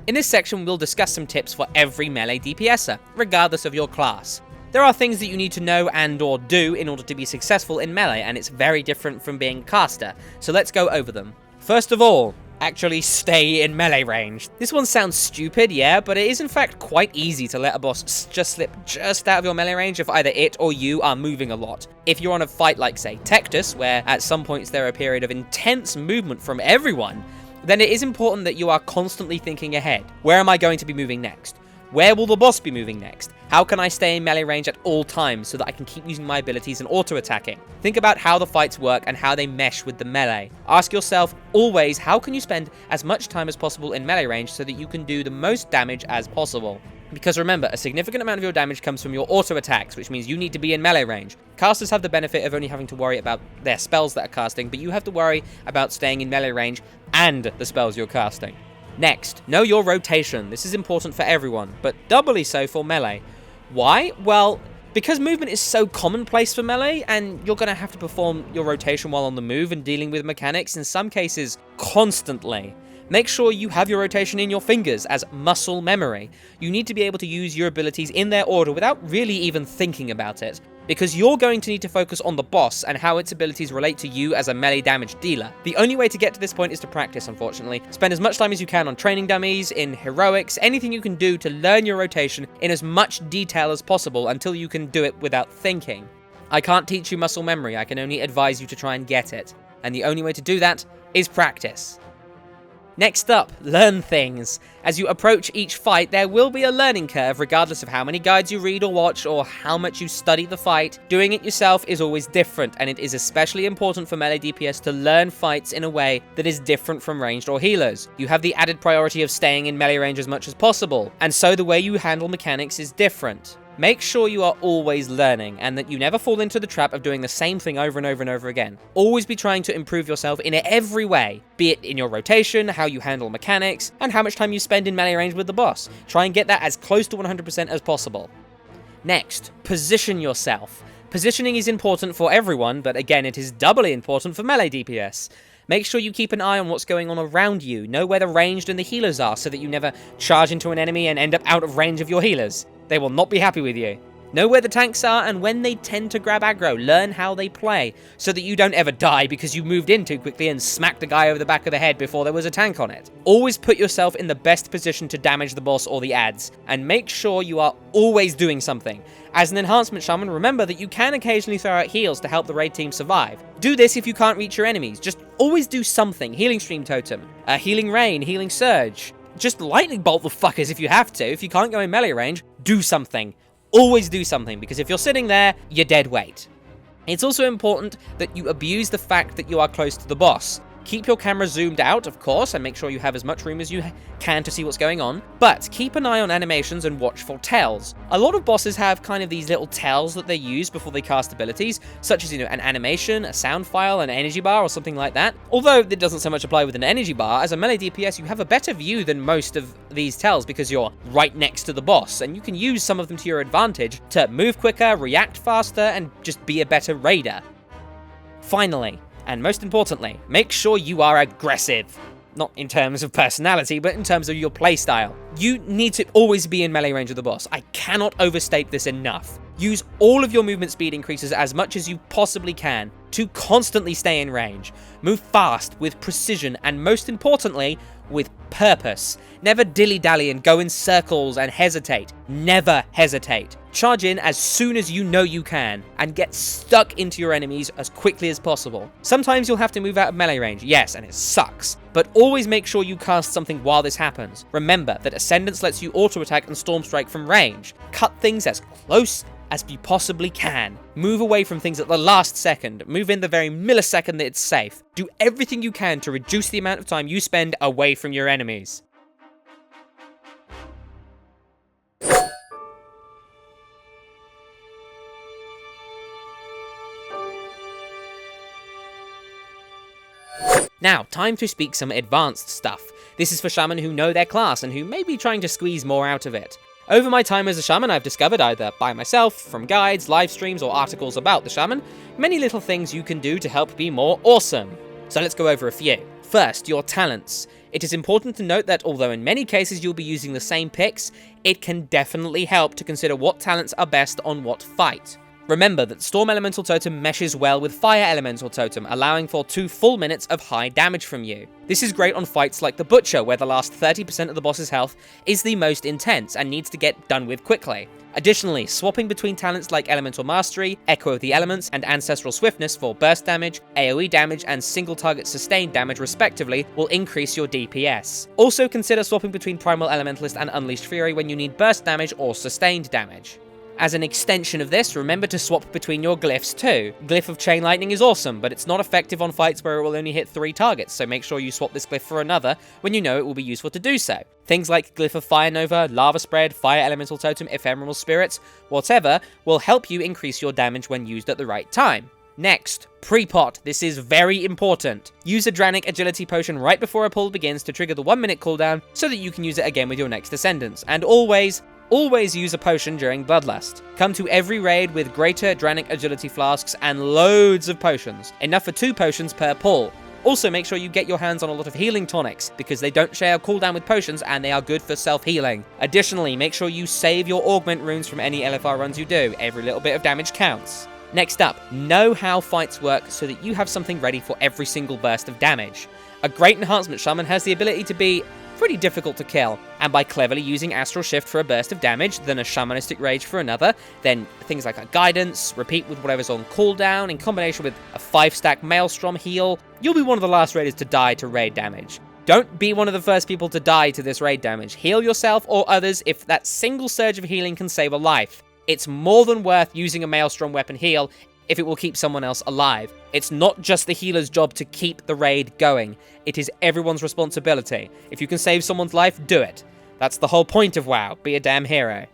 In this section, we'll discuss some tips for every melee DPSer, regardless of your class. There are things that you need to know and or do in order to be successful in melee, and it's very different from being caster, so let's go over them. First of all, actually stay in melee range. This one sounds stupid, yeah, but it is in fact quite easy to let a boss just slip just out of your melee range if either it or you are moving a lot. If you're on a fight like, say, Tectus, where at some points there are a period of intense movement from everyone, then it is important that you are constantly thinking ahead. Where am I going to be moving next? Where will the boss be moving next? How can I stay in melee range at all times so that I can keep using my abilities and auto-attacking? Think about how the fights work and how they mesh with the melee. Ask yourself always, how can you spend as much time as possible in melee range so that you can do the most damage as possible? Because remember, a significant amount of your damage comes from your auto-attacks, which means you need to be in melee range. Casters have the benefit of only having to worry about their spells that are casting, but you have to worry about staying in melee range and the spells you're casting. Next, know your rotation. This is important for everyone, but doubly so for melee. Why? Well, because movement is so commonplace for melee, and you're going to have to perform your rotation while on the move and dealing with mechanics, in some cases, constantly. Make sure you have your rotation in your fingers as muscle memory. You need to be able to use your abilities in their order without really even thinking about it, because you're going to need to focus on the boss and how its abilities relate to you as a melee damage dealer. The only way to get to this point is to practice, unfortunately. Spend as much time as you can on training dummies, in heroics, anything you can do to learn your rotation in as much detail as possible until you can do it without thinking. I can't teach you muscle memory, I can only advise you to try and get it. And the only way to do that is practice. Next up, learn things. As you approach each fight, there will be a learning curve regardless of how many guides you read or watch or how much you study the fight. Doing it yourself is always different, and it is especially important for melee DPS to learn fights in a way that is different from ranged or healers. You have the added priority of staying in melee range as much as possible, and so the way you handle mechanics is different. Make sure you are always learning, and that you never fall into the trap of doing the same thing over and over and over again. Always be trying to improve yourself in every way, be it in your rotation, how you handle mechanics, and how much time you spend in melee range with the boss. Try and get that as close to 100% as possible. Next, position yourself. Positioning is important for everyone, but again, it is doubly important for melee DPS. Make sure you keep an eye on what's going on around you, know where the ranged and the healers are so that you never charge into an enemy and end up out of range of your healers. They will not be happy with you. Know where the tanks are and when they tend to grab aggro. Learn how they play so that you don't ever die because you moved in too quickly and smacked a guy over the back of the head before there was a tank on it. Always put yourself in the best position to damage the boss or the adds, and make sure you are always doing something. As an Enhancement Shaman, remember that you can occasionally throw out heals to help the raid team survive. Do this if you can't reach your enemies. Just always do something. Healing Stream Totem, Healing Rain, Healing Surge. Just lightning bolt the fuckers if you have to. If you can't go in melee range, do something. Always do something, because if you're sitting there, you're dead weight. It's also important that you abuse the fact that you are close to the boss. Keep your camera zoomed out, of course, and make sure you have as much room as you can to see what's going on, but keep an eye on animations and watch for tells. A lot of bosses have kind of these little tells that they use before they cast abilities, such as, an animation, a sound file, an energy bar, or something like that. Although it doesn't so much apply with an energy bar, as a melee DPS you have a better view than most of these tells because you're right next to the boss, and you can use some of them to your advantage to move quicker, react faster, and just be a better raider. Finally, and most importantly, make sure you are aggressive. Not in terms of personality, but in terms of your playstyle. You need to always be in melee range of the boss. I cannot overstate this enough. Use all of your movement speed increases as much as you possibly can to constantly stay in range. Move fast, with precision, and most importantly, with purpose. Never dilly-dally and go in circles and hesitate. Never hesitate. Charge in as soon as you know you can, and get stuck into your enemies as quickly as possible. Sometimes you'll have to move out of melee range, yes, and it sucks, but always make sure you cast something while this happens. Remember that Ascendance lets you auto-attack and Storm Strike from range. Cut things as close as you possibly can. Move away from things at the last second. Move in the very millisecond that it's safe. Do everything you can to reduce the amount of time you spend away from your enemies. Now, time to speak some advanced stuff. This is for Shaman who know their class and who may be trying to squeeze more out of it. Over my time as a Shaman, I've discovered, either by myself, from guides, live streams, or articles about the Shaman, many little things you can do to help be more awesome. So let's go over a few. First, your talents. It is important to note that although in many cases you'll be using the same picks, it can definitely help to consider what talents are best on what fight. Remember that Storm Elemental Totem meshes well with Fire Elemental Totem, allowing for 2 full minutes of high damage from you. This is great on fights like the Butcher, where the last 30% of the boss's health is the most intense and needs to get done with quickly. Additionally, swapping between talents like Elemental Mastery, Echo of the Elements, and Ancestral Swiftness for burst damage, AoE damage, and single target sustained damage respectively will increase your DPS. Also consider swapping between Primal Elementalist and Unleashed Fury when you need burst damage or sustained damage. As an extension of this, remember to swap between your glyphs too. Glyph of Chain Lightning is awesome, but it's not effective on fights where it will only hit 3 targets, so make sure you swap this glyph for another when you know it will be useful to do so. Things like Glyph of Fire Nova, Lava Spread, Fire Elemental Totem, Ephemeral Spirits, whatever, will help you increase your damage when used at the right time. Next, pre-pot. This is very important. Use a Dranic Agility Potion right before a pull begins to trigger the 1-minute cooldown so that you can use it again with your next Ascendance. And always use a potion during Bloodlust. Come to every raid with greater Dranic Agility Flasks and loads of potions. Enough for 2 potions per pull. Also make sure you get your hands on a lot of healing tonics, because they don't share cooldown with potions and they are good for self-healing. Additionally, make sure you save your augment runes from any LFR runs you do. Every little bit of damage counts. Next up, know how fights work so that you have something ready for every single burst of damage. A great Enhancement Shaman has the ability to be pretty difficult to kill, and by cleverly using Astral Shift for a burst of damage, then a Shamanistic Rage for another, then things like a Guidance, repeat with whatever's on cooldown, in combination with a 5-stack Maelstrom heal, you'll be one of the last raiders to die to raid damage. Don't be one of the first people to die to this raid damage. Heal yourself or others if that single surge of healing can save a life. It's more than worth using a Maelstrom weapon heal if it will keep someone else alive. It's not just the healer's job to keep the raid going. It is everyone's responsibility. If you can save someone's life, do it. That's the whole point of WoW. Be a damn hero.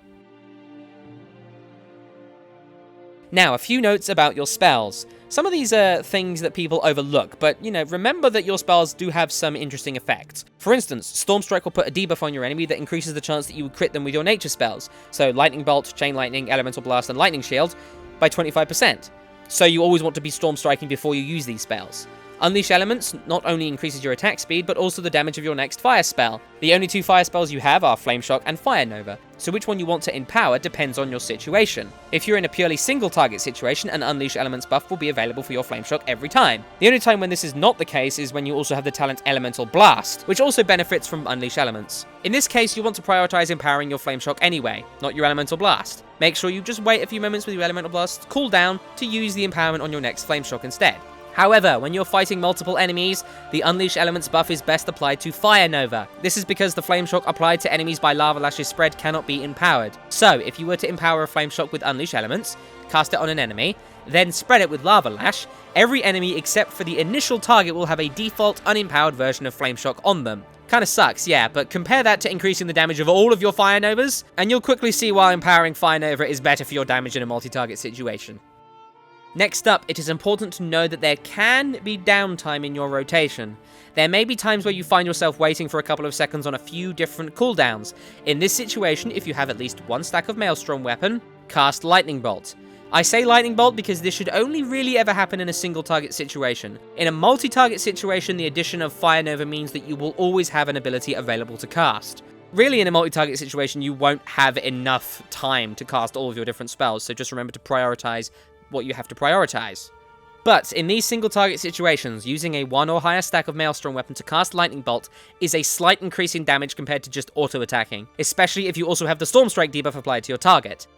Now, a few notes about your spells. Some of these are things that people overlook, but, remember that your spells do have some interesting effects. For instance, Storm Strike will put a debuff on your enemy that increases the chance that you would crit them with your nature spells. So Lightning Bolt, Chain Lightning, Elemental Blast, and Lightning Shield by 25%. So you always want to be Storm Striking before you use these spells. Unleash Elements not only increases your attack speed, but also the damage of your next fire spell. The only 2 fire spells you have are Flame Shock and Fire Nova, so which one you want to empower depends on your situation. If you're in a purely single target situation, an Unleash Elements buff will be available for your Flame Shock every time. The only time when this is not the case is when you also have the talent Elemental Blast, which also benefits from Unleash Elements. In this case, you want to prioritize empowering your Flame Shock anyway, not your Elemental Blast. Make sure you just wait a few moments with your Elemental Blast cooldown to use the empowerment on your next Flame Shock instead. However, when you're fighting multiple enemies, the Unleash Elements buff is best applied to Fire Nova. This is because the Flame Shock applied to enemies by Lava Lash's spread cannot be empowered. So, if you were to empower a Flame Shock with Unleash Elements, cast it on an enemy, then spread it with Lava Lash, every enemy except for the initial target will have a default unempowered version of Flame Shock on them. Kinda sucks, yeah, but compare that to increasing the damage of all of your Fire Novas, and you'll quickly see why empowering Fire Nova is better for your damage in a multi-target situation. Next up, it is important to know that there can be downtime in your rotation. There may be times where you find yourself waiting for a couple of seconds on a few different cooldowns. In this situation, if you have at least 1 stack of Maelstrom weapon, cast Lightning Bolt. I say Lightning Bolt because this should only really ever happen in a single target situation. In a multi-target situation, the addition of Fire Nova means that you will always have an ability available to cast. Really, in a multi-target situation, you won't have enough time to cast all of your different spells, so just remember to prioritize what you have to prioritize. But in these single target situations, using a 1 or higher stack of Maelstrom weapon to cast Lightning Bolt is a slight increase in damage compared to just auto-attacking, especially if you also have the Storm Strike debuff applied to your target.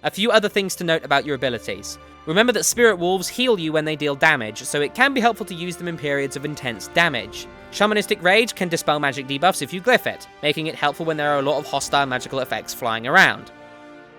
A few other things to note about your abilities. Remember that Spirit Wolves heal you when they deal damage, so it can be helpful to use them in periods of intense damage. Shamanistic Rage can dispel magic debuffs if you glyph it, making it helpful when there are a lot of hostile magical effects flying around.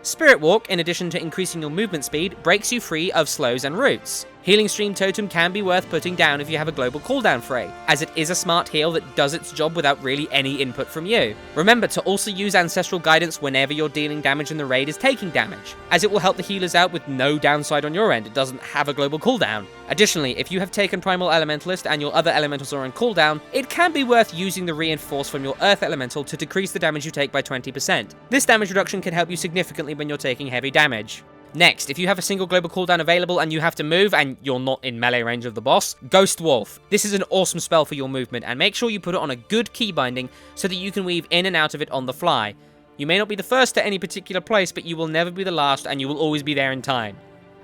Spirit Walk, in addition to increasing your movement speed, breaks you free of slows and roots. Healing Stream Totem can be worth putting down if you have a global cooldown free, as it is a smart heal that does its job without really any input from you. Remember to also use Ancestral Guidance whenever you're dealing damage and the raid is taking damage, as it will help the healers out with no downside on your end. It doesn't have a global cooldown. Additionally, if you have taken Primal Elementalist and your other elementals are on cooldown, it can be worth using the Reinforce from your Earth Elemental to decrease the damage you take by 20%. This damage reduction can help you significantly when you're taking heavy damage. Next, if you have a single global cooldown available and you have to move and you're not in melee range of the boss, Ghost Wolf. This is an awesome spell for your movement, and make sure you put it on a good key binding so that you can weave in and out of it on the fly. You may not be the first to any particular place, but you will never be the last and you will always be there in time.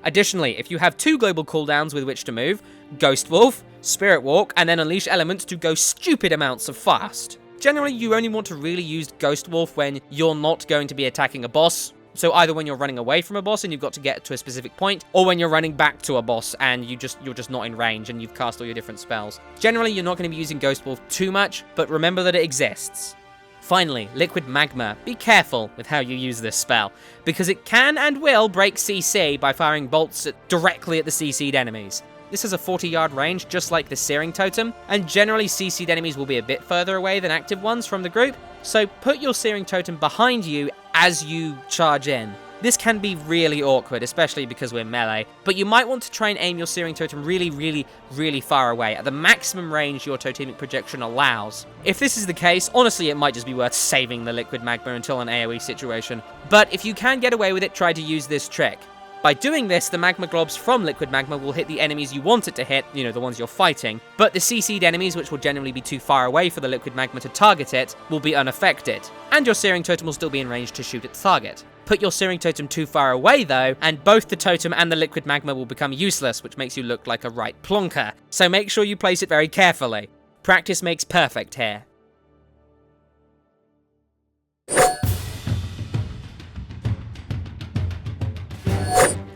Additionally, if you have 2 global cooldowns with which to move, Ghost Wolf, Spirit Walk, and then Unleash Elements to go stupid amounts of fast. Generally, you only want to really use Ghost Wolf when you're not going to be attacking a boss, So either when you're running away from a boss and you've got to get to a specific point, or when you're running back to a boss and you're just not in range and you've cast all your different spells. Generally, you're not going to be using Ghost Ball too much, but remember that it exists. Finally, Liquid Magma. Be careful with how you use this spell, because it can and will break CC by firing bolts directly at the CC'd enemies. This has a 40-yard range, just like the Searing Totem, and generally CC'd enemies will be a bit further away than active ones from the group, so put your Searing Totem behind you as you charge in. This can be really awkward, especially because we're melee, but you might want to try and aim your Searing Totem really far away, at the maximum range your totemic projection allows. If this is the case, honestly it might just be worth saving the Liquid Magma until an AoE situation, but if you can get away with it, try to use this trick. By doing this, the magma globs from Liquid Magma will hit the enemies you want it to hit, you know, the ones you're fighting, but the CC'd enemies, which will generally be too far away for the Liquid Magma to target it, will be unaffected, and your Searing Totem will still be in range to shoot its target. Put your Searing Totem too far away though, and both the totem and the Liquid Magma will become useless, which makes you look like a right plonker, so make sure you place it very carefully. Practice makes perfect here.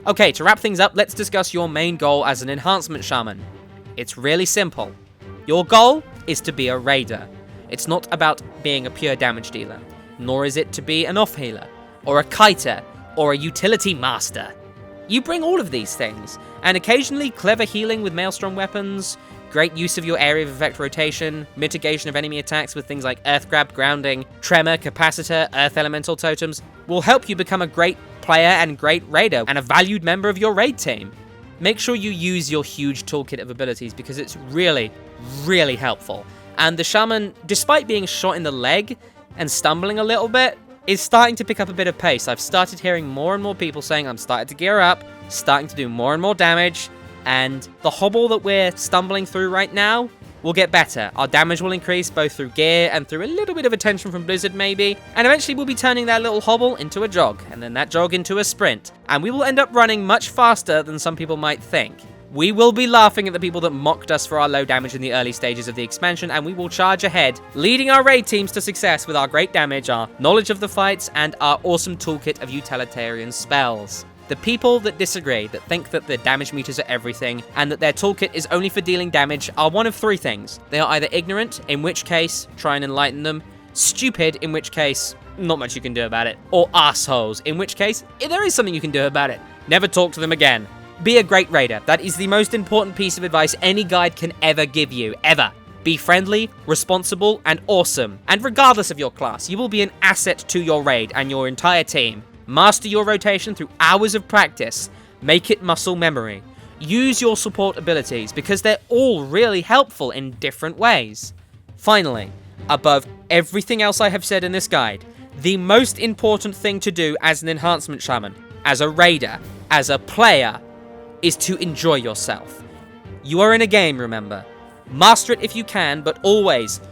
Okay, to wrap things up, let's discuss your main goal as an Enhancement Shaman. It's really simple. Your goal is to be a raider. It's not about being a pure damage dealer, nor is it to be an off-healer, or a kiter, or a utility master. You bring all of these things, and occasionally clever healing with Maelstrom weapons, great use of your area of effect rotation, mitigation of enemy attacks with things like Earth Grab, Grounding, Tremor, Capacitor, Earth Elemental Totems, will help you become a great player and great raider, and a valued member of your raid team. Make sure you use your huge toolkit of abilities because it's really helpful. And the Shaman, despite being shot in the leg and stumbling a little bit, is starting to pick up a bit of pace. I've started hearing more and more people saying I'm starting to gear up, starting to do more and more damage, and the hobble that we're stumbling through right now will get better. Our damage will increase both through gear and through a little bit of attention from Blizzard maybe, and eventually we'll be turning that little hobble into a jog, and then that jog into a sprint, and we will end up running much faster than some people might think. We will be laughing at the people that mocked us for our low damage in the early stages of the expansion, and we will charge ahead, leading our raid teams to success with our great damage, our knowledge of the fights, and our awesome toolkit of utilitarian spells. The people that disagree, that think that the damage meters are everything, and that their toolkit is only for dealing damage, are one of three things. They are either ignorant, in which case, try and enlighten them, stupid, in which case, not much you can do about it, or assholes, in which case, there is something you can do about it. Never talk to them again. Be a great raider. That is the most important piece of advice any guide can ever give you, ever. Be friendly, responsible, and awesome. And regardless of your class, you will be an asset to your raid and your entire team. Master your rotation through hours of practice. Make it muscle memory. Use your support abilities because they're all really helpful in different ways. Finally, above everything else I have said in this guide, the most important thing to do as an Enhancement Shaman, as a raider, as a player, is to enjoy yourself. You are in a game, remember. Master it if you can, but always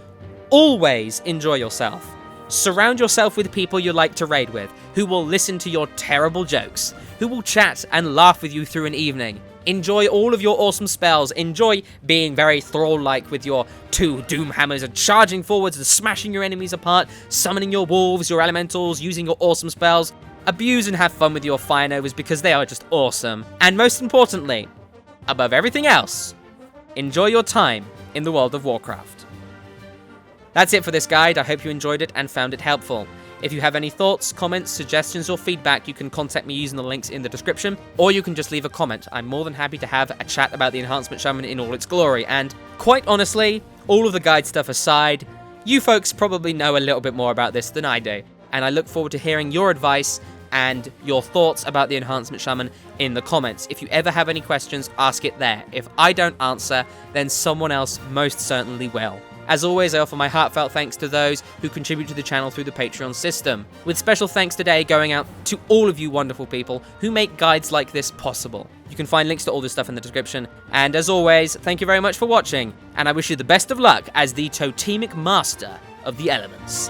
enjoy yourself. Surround yourself with people you like to raid with, who will listen to your terrible jokes, who will chat and laugh with you through an evening. Enjoy all of your awesome spells. Enjoy being very Thrall-like with your 2 Doom Hammers and charging forwards and smashing your enemies apart, summoning your wolves, your elementals, using your awesome spells. Abuse and have fun with your Fire Novas because they are just awesome. And most importantly, above everything else, enjoy your time in the World of Warcraft. That's it for this guide. I hope you enjoyed it and found it helpful. If you have any thoughts, comments, suggestions, or feedback, you can contact me using the links in the description, or you can just leave a comment. I'm more than happy to have a chat about the Enhancement Shaman in all its glory, and quite honestly, all of the guide stuff aside, you folks probably know a little bit more about this than I do, and I look forward to hearing your advice and your thoughts about the Enhancement Shaman in the comments. If you ever have any questions, ask it there. If I don't answer, then someone else most certainly will. As always, I offer my heartfelt thanks to those who contribute to the channel through the Patreon system, with special thanks today going out to all of you wonderful people who make guides like this possible. You can find links to all this stuff in the description, and as always, thank you very much for watching, and I wish you the best of luck as the totemic master of the elements.